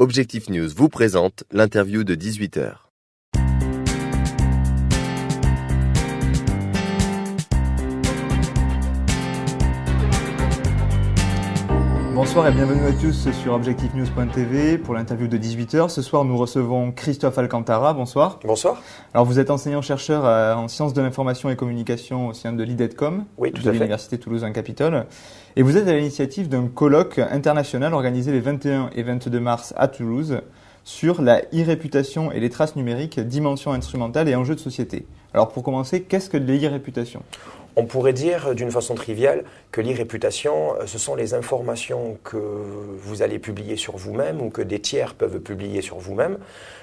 Objectif News vous présente l'interview de 18h. Bonsoir et bienvenue à tous sur objectifnews.tv pour l'interview de 18h. Ce soir, nous recevons Christophe Alcantara. Bonsoir. Bonsoir. Alors, vous êtes enseignant-chercheur en sciences de l'information et communication au sein de l'IDETCOM, oui, tout de à fait. l'Université Toulouse-Capitole. Et vous êtes à l'initiative d'un colloque international organisé les 21 et 22 mars à Toulouse sur la e-réputation et les traces numériques, dimensions instrumentales et enjeux de société. Alors, pour commencer, qu'est-ce que l'e-réputation ? On pourrait dire d'une façon triviale que l'e-réputation, ce sont les informations que vous allez publier sur vous-même ou que des tiers peuvent publier sur vous-même,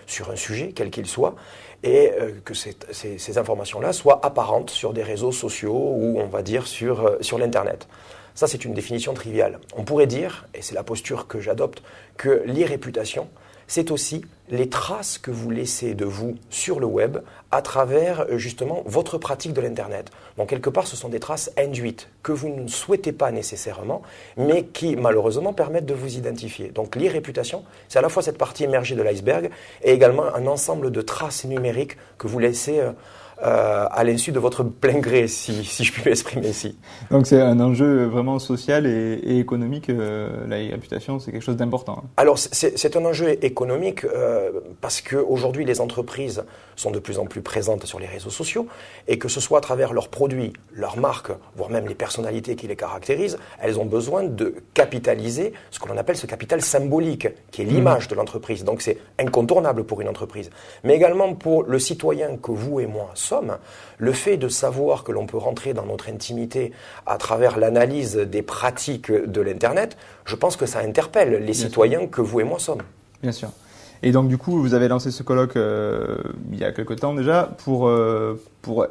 sur un sujet, quel qu'il soit, et que ces informations-là soient apparentes sur des réseaux sociaux ou on va dire sur l'Internet. Ça, c'est une définition triviale. On pourrait dire, et c'est la posture que j'adopte, que l'e-réputation, c'est aussi les traces que vous laissez de vous sur le web à travers justement votre pratique de l'Internet. Donc quelque part, ce sont des traces induites que vous ne souhaitez pas nécessairement, mais qui malheureusement permettent de vous identifier. Donc l'e-réputation, c'est à la fois cette partie émergée de l'iceberg et également un ensemble de traces numériques que vous laissez à l'insu de votre plein gré, si je puis m'exprimer ici. Donc c'est un enjeu vraiment social et économique. La réputation, c'est quelque chose d'important. Alors c'est un enjeu économique parce qu'aujourd'hui les entreprises sont de plus en plus présentes sur les réseaux sociaux et que ce soit à travers leurs produits, leurs marques, voire même les personnalités qui les caractérisent, elles ont besoin de capitaliser ce que l'on appelle ce capital symbolique, qui est l'image de l'entreprise. Donc c'est incontournable pour une entreprise. Mais également pour le citoyen que vous et moi sommes, le fait de savoir que l'on peut rentrer dans notre intimité à travers l'analyse des pratiques de l'Internet, je pense que ça interpelle les citoyens que vous et moi sommes. Bien sûr. Et donc du coup, vous avez lancé ce colloque il y a quelque temps déjà pour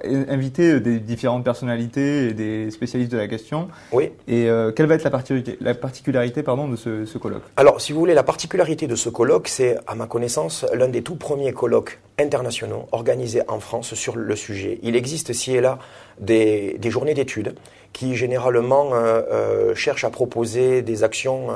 inviter des différentes personnalités et des spécialistes de la question. Oui. Et quelle va être la particularité de ce colloque ? Alors, si vous voulez, la particularité de ce colloque, c'est, à ma connaissance, l'un des tout premiers colloques internationaux organisés en France sur le sujet. Il existe ci et là des journées d'études qui généralement cherchent à proposer des actions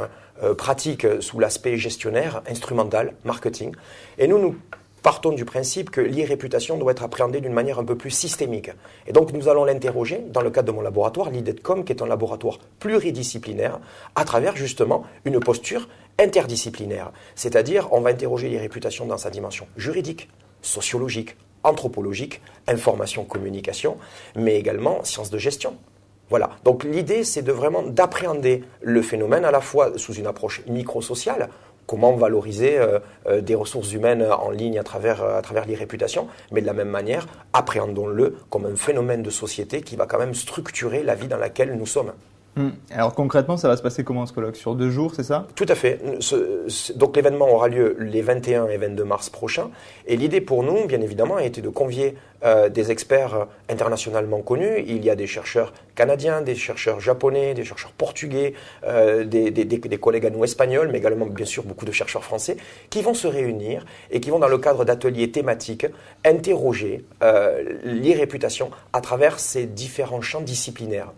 pratiques sous l'aspect gestionnaire, instrumental, marketing. Et nous partons du principe que l'e-réputation doit être appréhendée d'une manière un peu plus systémique. Et donc nous allons l'interroger dans le cadre de mon laboratoire, l'IDETCOM, qui est un laboratoire pluridisciplinaire, à travers justement une posture interdisciplinaire. C'est-à-dire, on va interroger l'e-réputation dans sa dimension juridique, sociologique, anthropologique, information, communication, mais également sciences de gestion. Voilà, donc l'idée c'est d'appréhender le phénomène à la fois sous une approche microsociale, comment valoriser des ressources humaines en ligne à travers l'e-réputation, mais de la même manière, appréhendons-le comme un phénomène de société qui va quand même structurer la vie dans laquelle nous sommes. Alors concrètement, ça va se passer comment ce colloque ? Sur 2 jours, c'est ça ? Tout à fait. Donc l'événement aura lieu les 21 et 22 mars prochains. Et l'idée pour nous, bien évidemment, a été de convier des experts internationalement connus. Il y a des chercheurs canadiens, des chercheurs japonais, des chercheurs portugais, des collègues à nous espagnols, mais également bien sûr beaucoup de chercheurs français, qui vont se réunir et qui vont dans le cadre d'ateliers thématiques interroger l'e-réputation à travers ces différents champs disciplinaires.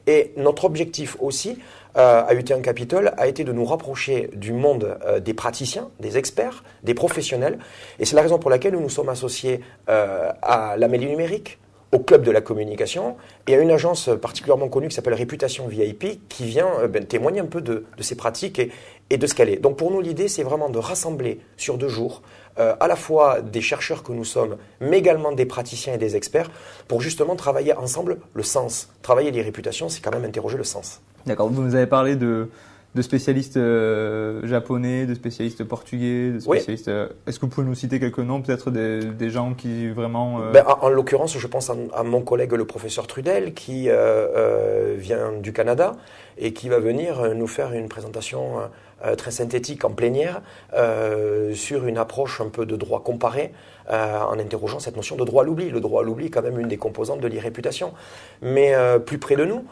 Et notre objectif aussi, à UT1 a été de nous rapprocher du monde des praticiens, des experts, des professionnels. Et c'est la raison pour laquelle nous nous sommes associés à l'Amélie Numérique, au Club de la Communication et à une agence particulièrement connue qui s'appelle Réputation VIP qui vient témoigner un peu de ses pratiques et de ce qu'elle est. Donc pour nous, l'idée, c'est vraiment de rassembler sur 2 jours à la fois des chercheurs que nous sommes, mais également des praticiens et des experts pour justement travailler ensemble le sens. Travailler les réputations, c'est quand même interroger le sens. D'accord, vous nous avez parlé de spécialistes japonais, de spécialistes portugais, de spécialistes... Oui. Est-ce que vous pouvez nous citer quelques noms, peut-être des gens qui vraiment... En l'occurrence, je pense à mon collègue le professeur Trudel qui vient du Canada et qui va venir nous faire une présentation très synthétique en plénière sur une approche un peu de droit comparé en interrogeant cette notion de droit à l'oubli. Le droit à l'oubli est quand même une des composantes de l'e-réputation. Mais plus près de nous,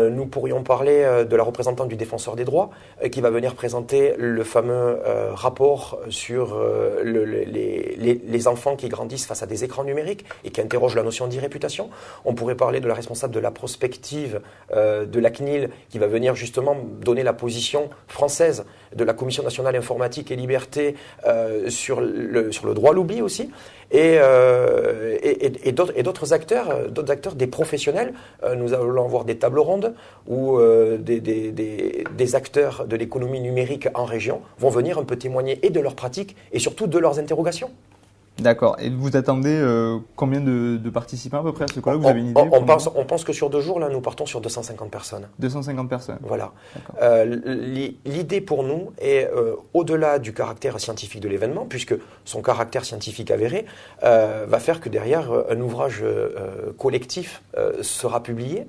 nous pourrions parler de la représentante du défenseur des droits qui va venir présenter le fameux rapport sur les enfants qui grandissent face à des écrans numériques et qui interroge la notion d'e-réputation. On pourrait parler de la responsable de la prospective de la CNIL qui va venir justement donner la position française de la Commission nationale informatique et liberté sur le droit à l'oubli aussi, et d'autres acteurs, des professionnels. Nous allons avoir des tables rondes où des acteurs de l'économie numérique en région vont venir un peu témoigner et de leurs pratiques et surtout de leurs interrogations. D'accord. Et vous attendez combien de participants à peu près à ce colloque? Vous avez une idée? On pense que sur 2 jours, là, nous partons sur 250 personnes. 250 personnes. Voilà. L'idée pour nous est, au-delà du caractère scientifique de l'événement, puisque son caractère scientifique avéré va faire que derrière, un ouvrage collectif sera publié,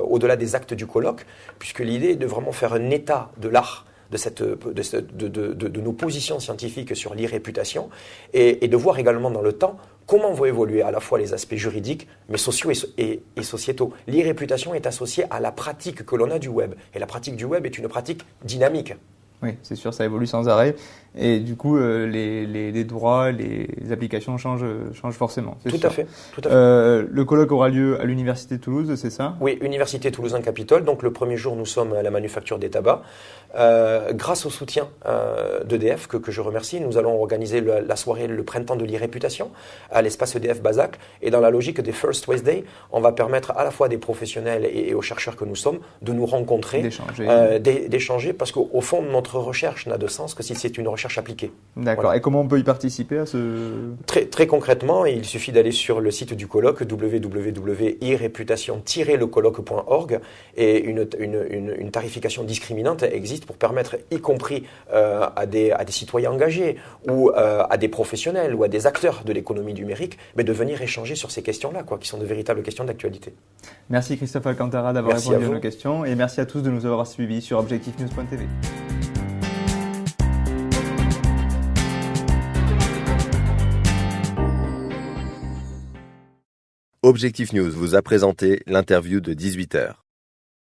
au-delà des actes du colloque, puisque l'idée est de vraiment faire un état de l'art de nos positions scientifiques sur l'e-réputation et de voir également dans le temps comment vont évoluer à la fois les aspects juridiques, mais sociaux et sociétaux. L'e-réputation est associée à la pratique que l'on a du web. Et la pratique du web est une pratique dynamique. Oui, c'est sûr, ça évolue sans arrêt. Et du coup, les droits, les applications changent forcément. Tout à fait. Le colloque aura lieu à l'Université de Toulouse, c'est ça? Oui, Université Toulousain-Capitole. Donc le premier jour, nous sommes à la manufacture des tabacs. Grâce au soutien d'EDF, que je remercie, nous allons organiser la soirée Le Printemps de l'e-réputation à l'espace EDF Bazac. Et dans la logique des First Wednesday, on va permettre à la fois des professionnels et aux chercheurs que nous sommes de nous rencontrer, d'échanger, parce qu'au fond, notre recherche n'a de sens que si c'est une recherche appliquée. D'accord. Voilà. Et comment on peut y participer à ce... Très concrètement, il suffit d'aller sur le site du colloque www.iréputation-lecolloque.org et une tarification discriminante existe pour permettre, y compris à des citoyens engagés ou à des professionnels ou à des acteurs de l'économie numérique, mais de venir échanger sur ces questions-là, qui sont de véritables questions d'actualité. Merci Christophe Alcantara d'avoir répondu à nos questions et merci à tous de nous avoir suivis sur objectifnews.tv. Objectif News vous a présenté l'interview de 18h.